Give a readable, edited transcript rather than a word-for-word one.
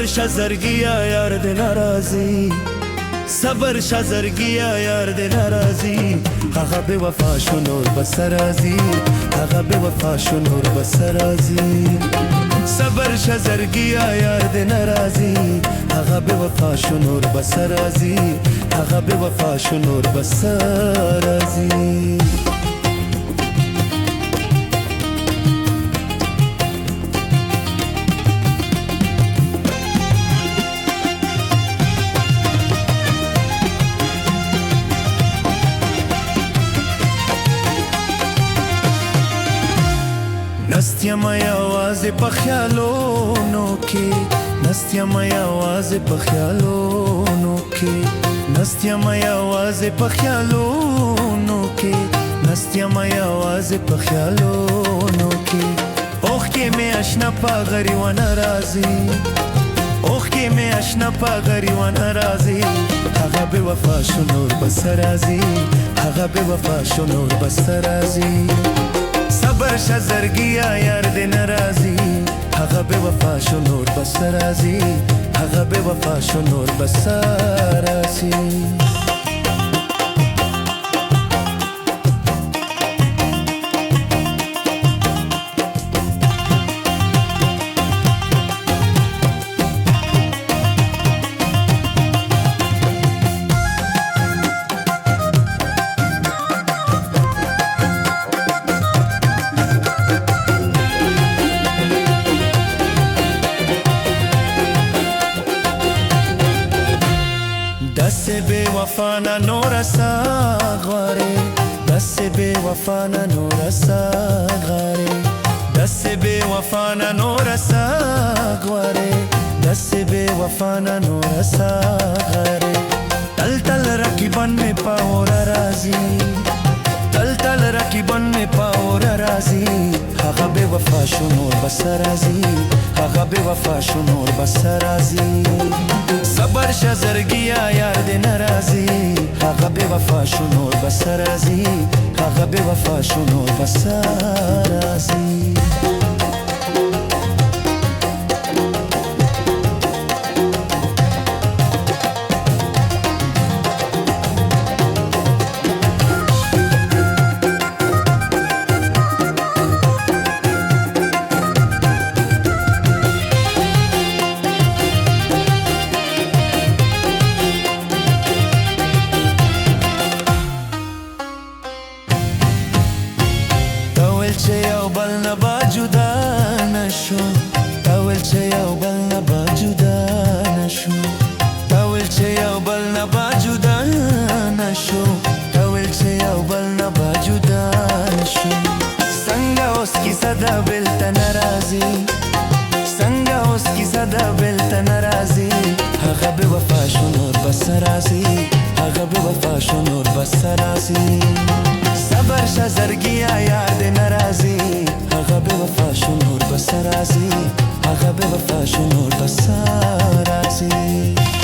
صبر شزرگیا یار د ناراضی صبر شزرگیا یار د ناراضی هغه به وفا شو نور بسرازی هغه به وفا شو نور بسرازی صبر شزرگیا یار د ناراضی هغه به وفا شو نور بسرازی هغه به وفا شو نور بسرازی نستیم یوازې په خیالونو کې نستیم یوازې په خیالونو کې نستیم یوازې په خیالونو کې نستیم یوازې په خیالونو کې اوښکې مې اشنا په غریوانه راځي اوښکې مې اشنا په غریوانه راځي هغه بې وفا شو نور بس راځي هغه بې وفا شو نور بس راځي صبر شزرگیا یار د ناراضی هغه به وفا شو نور بس راځي هغه به وفا شو نور بس راځي دست بے وفا نہ نور ساغارے دست بے وفا نہ نور ساغارے دست بے وفا نہ نور ساغارے دست بے وفا نہ نور ساغارے تل تل رکیبن میں پاور رازی تل تل رکیبن میں پاور رازی هغه بے وفا شو نور بس رازی هغه بے وفا شو نور بس رازی صبر شزرگیا یار د ناراضی هغه بے وفا شو نور بس راځي هغه بے وفا شو نور بس راځي چې یو بل نه با جدا نشو تاول چې یو بل نه با جدا نشو تاول چې یو بل نه با جدا نشو تاول چې یو بل نه با جدا نشو څنګه اوس کیسه د بېلته ناراضي څنګه اوس کیسه د بېلته ناراضي هغه بې وفا شو نور بس راځي هغه بې وفا شو نور بس راځي صبر شزرگیا یار د ناراضی هغه بې وفا شو نور بس راځي هغه بې وفا شو نور بس راځي